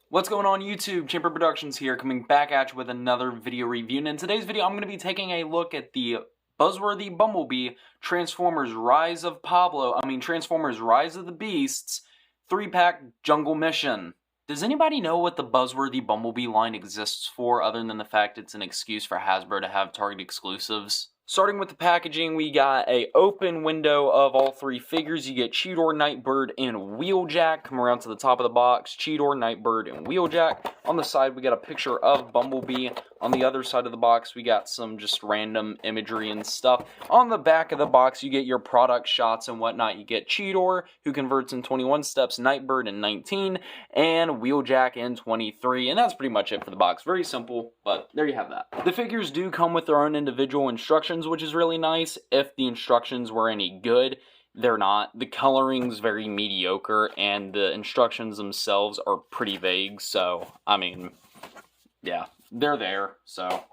What's going on YouTube? Chamber Productions here, coming back at you with another video review. And in today's video, I'm going to be taking a look at the buzzworthy Bumblebee Transformers Rise of the Beasts 3-pack Jungle Mission. Does anybody know what the buzzworthy Bumblebee line exists for, other than the fact it's an excuse for Hasbro to have Target exclusives? Starting with the packaging, we got a open window of all three figures. You get Cheetah, Nightbird, and Wheeljack. Come around to the top of the box, Cheetah, Nightbird, and Wheeljack. On the side, we got a picture of Bumblebee. On the other side of the box, we got some just random imagery and stuff. On the back of the box, you get your product shots and whatnot. You get Cheetah, who converts in 21 steps, Nightbird in 19, and Wheeljack in 23. And that's pretty much it for the box. Very simple, but there you have that. The figures do come with their own individual instructions, which is really nice. If the instructions were any good, they're not. The coloring's very mediocre, and the instructions themselves are pretty vague, so, I mean, yeah, they're there, so.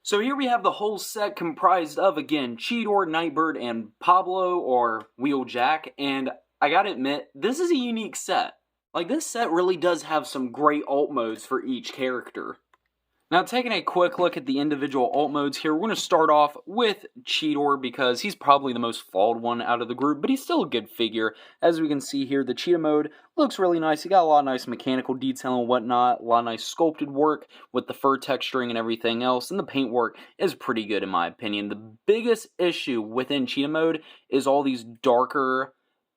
So here we have the whole set comprised of, again, Cheetah, Nightbird, and Pablo, or Wheeljack, and I gotta admit, this is a unique set. Like, this set really does have some great alt modes for each character. Now, taking a quick look at the individual alt modes here, we're going to start off with Cheetah because he's probably the most flawed one out of the group, but he's still a good figure. As we can see here, the Cheetah mode looks really nice. He got a lot of nice mechanical detail and whatnot, a lot of nice sculpted work with the fur texturing and everything else, and the paint work is pretty good in my opinion. The biggest issue within Cheetah mode is all these darker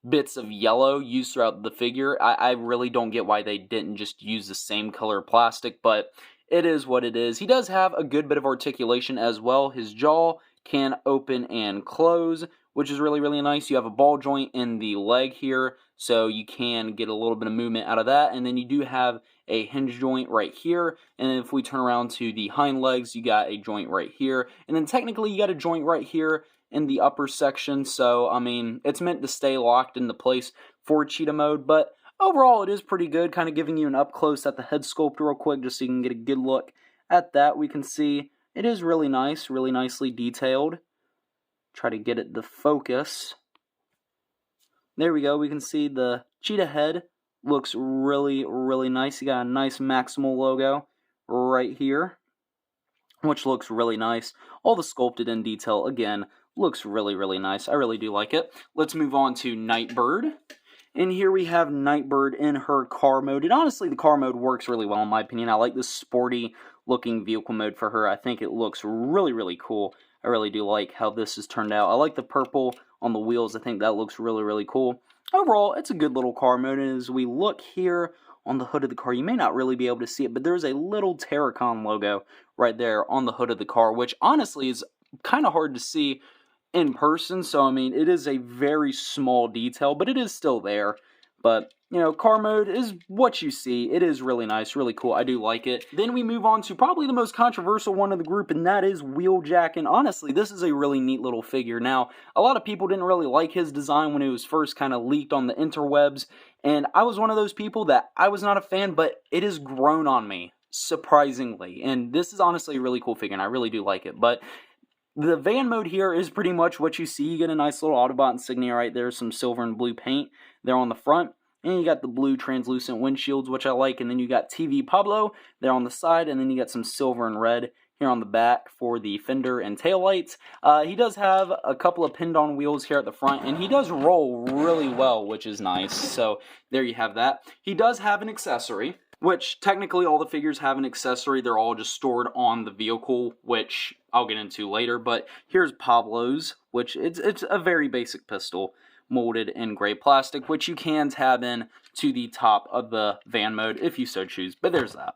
bits of yellow used throughout the figure. I really don't get why they didn't just use the same color plastic, but it is what it is. He does have a good bit of articulation as well. His jaw can open and close, which is really, really nice. You have a ball joint in the leg here, so you can get a little bit of movement out of that. And then you do have a hinge joint right here. And if we turn around to the hind legs, you got a joint right here. And then technically you got a joint right here in the upper section. So, I mean, it's meant to stay locked into place for Cheetah mode, but overall, it is pretty good, kind of giving you an up-close at the head sculpt real quick, just so you can get a good look at that. We can see it is really nice, really nicely detailed. Try to get it to focus. There we go. We can see the Cheetah head looks really, really nice. You got a nice Maximal logo right here, which looks really nice. All the sculpted in detail, again, looks really, really nice. I really do like it. Let's move on to Nightbird. And here we have Nightbird in her car mode. And honestly, the car mode works really well in my opinion. I like the sporty looking vehicle mode for her. I think it looks really, really cool. I really do like how this has turned out. I like the purple on the wheels. I think that looks really, really cool. Overall, it's a good little car mode. And as we look here on the hood of the car, you may not really be able to see it, but there's a little Terracon logo right there on the hood of the car, which honestly is kind of hard to see in person, so I mean, it is a very small detail, but it is still there. But, you know, car mode is what you see. It is really nice, really cool. I do like it. Then we move on to probably the most controversial one of the group, and that is Wheeljack. And honestly, this is a really neat little figure. Now, a lot of people didn't really like his design when it was first kind of leaked on the interwebs, and I was one of those people that I was not a fan, but it has grown on me, surprisingly. And this is honestly a really cool figure, and I really do like it. But the van mode here is pretty much what you see. You get a nice little Autobot insignia right there, some silver and blue paint there on the front. And you got the blue translucent windshields, which I like. And then you got TV Pablo there on the side. And then you got some silver and red here on the back for the fender and taillights. He does have a couple of pinned-on wheels here at the front. And he does roll really well, which is nice. So there you have that. He does have an accessory, which technically all the figures have an accessory. They're all just stored on the vehicle, which I'll get into later. But here's Pablo's, which it's a very basic pistol molded in gray plastic, which you can tab in to the top of the van mode if you so choose. But there's that.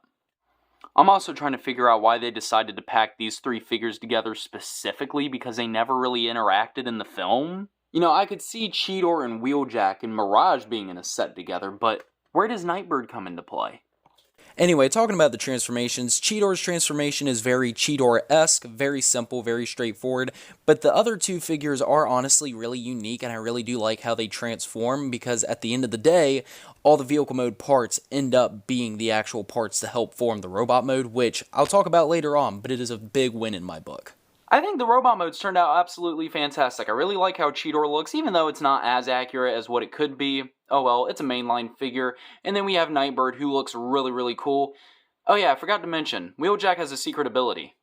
I'm also trying to figure out why they decided to pack these three figures together specifically, because they never really interacted in the film. You know, I could see Cheetah and Wheeljack and Mirage being in a set together, but where does Nightbird come into play? Anyway, talking about the transformations, Cheetah's transformation is very Cheetah-esque, very simple, very straightforward, but the other two figures are honestly really unique, and I really do like how they transform, because at the end of the day, all the vehicle mode parts end up being the actual parts to help form the robot mode, which I'll talk about later on, but it is a big win in my book. I think the robot modes turned out absolutely fantastic. I really like how Cheetor looks, even though it's not as accurate as what it could be. Oh well, it's a mainline figure. And then we have Nightbird, who looks really, really cool. Oh yeah, I forgot to mention, Wheeljack has a secret ability.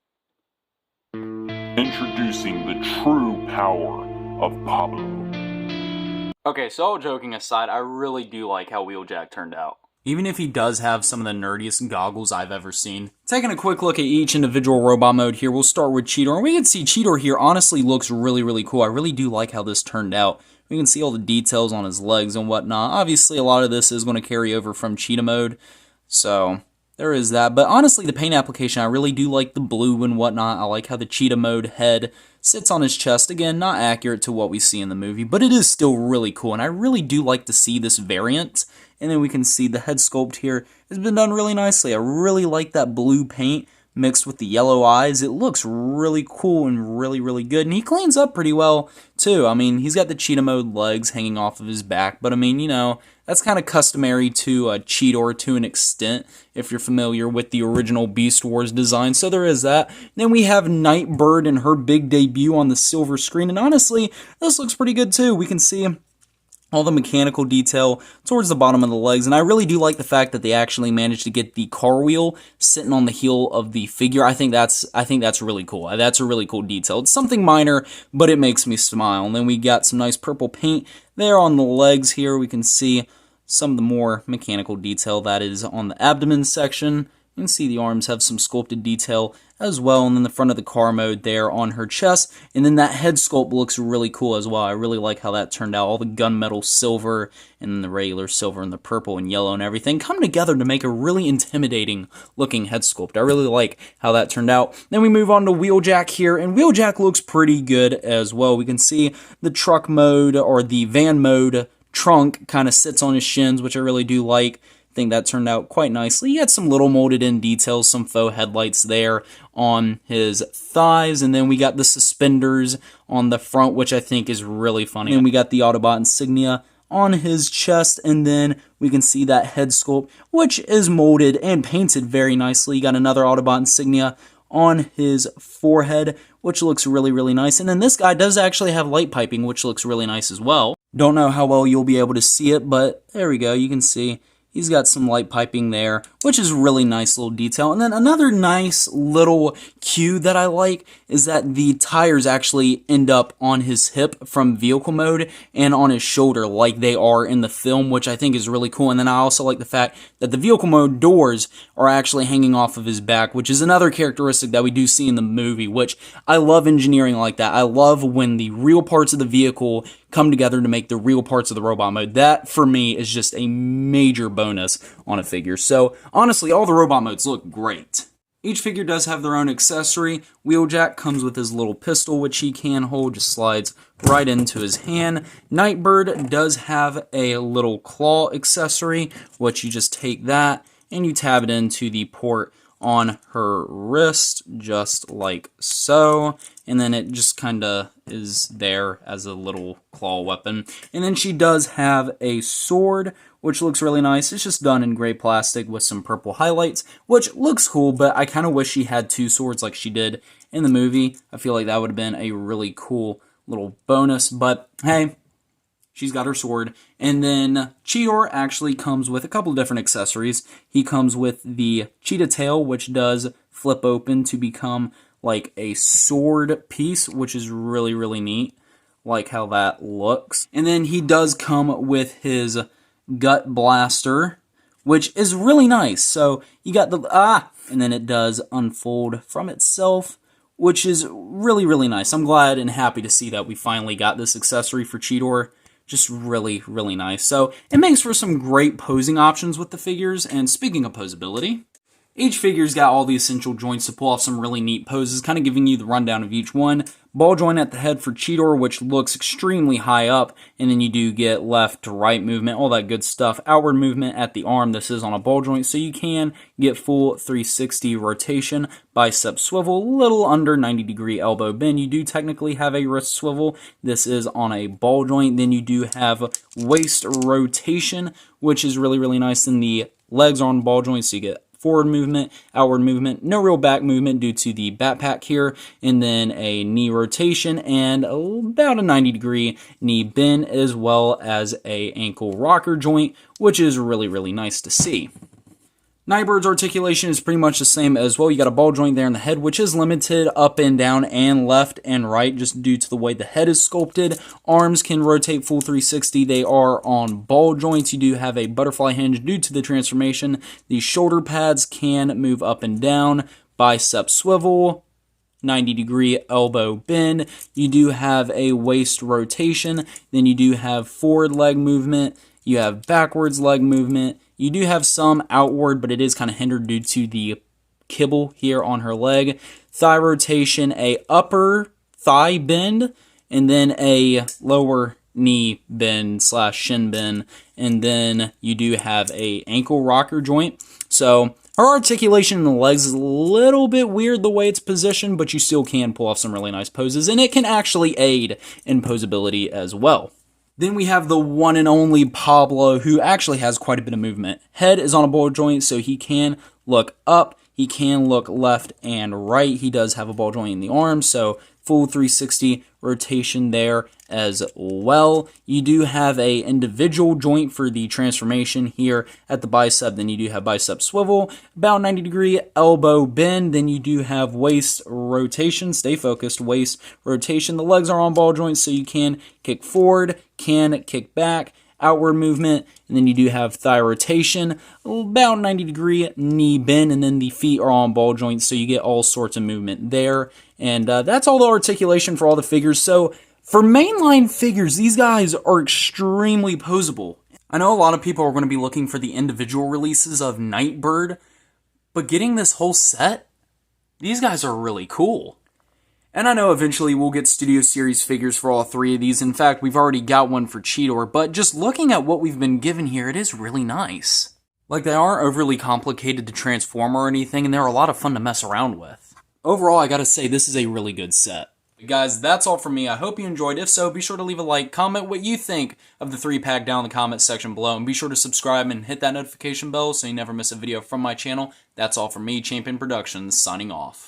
Introducing the true power of Pablo. Okay, so all joking aside, I really do like how Wheeljack turned out. Even if he does have some of the nerdiest goggles I've ever seen. Taking a quick look at each individual robot mode here, we'll start with Cheetor. And we can see Cheetor here honestly looks really, really cool. I really do like how this turned out. We can see all the details on his legs and whatnot. Obviously, a lot of this is going to carry over from Cheetah mode. So, there is that. But honestly, the paint application, I really do like the blue and whatnot. I like how the Cheetah mode head sits on his chest. Again, not accurate to what we see in the movie, but it is still really cool. And I really do like to see this variant. And then we can see the head sculpt here has been done really nicely. I really like that blue paint mixed with the yellow eyes. It looks really cool and really, really good. And he cleans up pretty well, too. I mean, he's got the Cheetah mode legs hanging off of his back. But, I mean, you know, that's kind of customary to Cheetor to an extent, if you're familiar with the original Beast Wars design. So there is that. Then we have Nightbird and her big debut on the silver screen. And honestly, this looks pretty good, too. We can see all the mechanical detail towards the bottom of the legs, and I really do like the fact that they actually managed to get the car wheel sitting on the heel of the figure. I think that's really cool. That's a really cool detail. It's something minor, but it makes me smile. And then we got some nice purple paint there on the legs here. We can see some of the more mechanical detail that is on the abdomen section. You can see the arms have some sculpted detail as well, and then the front of the car mode there on her chest, and then that head sculpt looks really cool as well. I really like how that turned out. All the gunmetal silver and then the regular silver and the purple and yellow and everything come together to make a really intimidating looking head sculpt. I really like how that turned out. Then we move on to Wheeljack here, and Wheeljack looks pretty good as well. We can see the truck mode or the van mode trunk kind of sits on his shins, which I really do like. I think that turned out quite nicely. He had some little molded in details, some faux headlights there on his thighs, and then we got the suspenders on the front, which I think is really funny. And we got the Autobot insignia on his chest, and then we can see that head sculpt, which is molded and painted very nicely. You got another Autobot insignia on his forehead, which looks really, really nice. And then this guy does actually have light piping, which looks really nice as well. Don't know how well you'll be able to see it, but there we go. You can see he's got some light piping there, which is really nice little detail. And then another nice little cue that I like is that the tires actually end up on his hip from vehicle mode and on his shoulder like they are in the film, which I think is really cool. And then I also like the fact that the vehicle mode doors are actually hanging off of his back, which is another characteristic that we do see in the movie, which I love engineering like that. I love when the real parts of the vehicle come together to make the real parts of the robot mode. That, for me, is just a major bonus on a figure. So, honestly, all the robot modes look great. Each figure does have their own accessory. Wheeljack comes with his little pistol, which he can hold, just slides right into his hand. Nightbird does have a little claw accessory, which you just take that and you tab it into the port on her wrist, just like so, and then it just kind of is there as a little claw weapon. And then she does have a sword, which looks really nice. It's just done in gray plastic with some purple highlights, which looks cool, but I kind of wish she had two swords like she did in the movie. I feel like that would have been a really cool little bonus, but hey, she's got her sword. And then Cheetor actually comes with a couple of different accessories. He comes with the Cheetah tail, which does flip open to become like a sword piece, which is really, really neat. Like how that looks. And then he does come with his gut blaster, which is really nice. So you got the, and then it does unfold from itself, which is really, really nice. I'm glad and happy to see that we finally got this accessory for Cheetor. Just really, really nice. So it makes for some great posing options with the figures. And speaking of posability, each figure's got all the essential joints to pull off some really neat poses, kind of giving you the rundown of each one. Ball joint at the head for Cheetor, which looks extremely high up, and then you do get left to right movement, all that good stuff. Outward movement at the arm, this is on a ball joint, so you can get full 360 rotation, bicep swivel, little under 90-degree elbow bend. You do technically have a wrist swivel. This is on a ball joint. Then you do have waist rotation, which is really, really nice. Then the legs are on ball joints, so you get forward movement, outward movement, no real back movement due to the backpack here, and then a knee rotation and about a 90-degree knee bend, as well as a ankle rocker joint, which is really nice to see. Nightbird's articulation is pretty much the same as well. You got a ball joint there in the head, which is limited up and down and left and right just due to the way the head is sculpted. Arms can rotate full 360. They are on ball joints. You do have a butterfly hinge due to the transformation. The shoulder pads can move up and down. Bicep swivel, 90-degree elbow bend. You do have a waist rotation. Then you do have forward leg movement. You have backwards leg movement. You do have some outward, but it is kind of hindered due to the kibble here on her leg. Thigh rotation, a upper thigh bend, and then a lower knee bend / shin bend. And then you do have a ankle rocker joint. So her articulation in the legs is a little bit weird the way it's positioned, but you still can pull off some really nice poses, and it can actually aid in posability as well. Then we have the one and only Pablo, who actually has quite a bit of movement. Head is on a ball joint, so he can look up, he can look left and right. He does have a ball joint in the arm, so full 360 rotation there as well. You do have a individual joint for the transformation here at the bicep. Then you do have bicep swivel, about 90-degree elbow bend. Then you do have waist rotation. Stay focused, waist rotation. The legs are on ball joints, so you can kick forward, can kick back, outward movement, and then you do have thigh rotation, about 90-degree knee bend, and then the feet are on ball joints, so you get all sorts of movement there. And that's all the articulation for all the figures. So for mainline figures, these guys are extremely posable. I know a lot of people are going to be looking for the individual releases of Nightbird, but getting this whole set, these guys are really cool. And I know eventually we'll get Studio Series figures for all three of these. In fact, we've already got one for Cheetah, but just looking at what we've been given here, it is really nice. Like, they aren't overly complicated to transform or anything, and they're a lot of fun to mess around with. Overall, I gotta say, this is a really good set. Guys, that's all from me. I hope you enjoyed. If so, be sure to leave a like, comment what you think of the 3-pack down in the comment section below, and be sure to subscribe and hit that notification bell so you never miss a video from my channel. That's all from me, Champion Productions, signing off.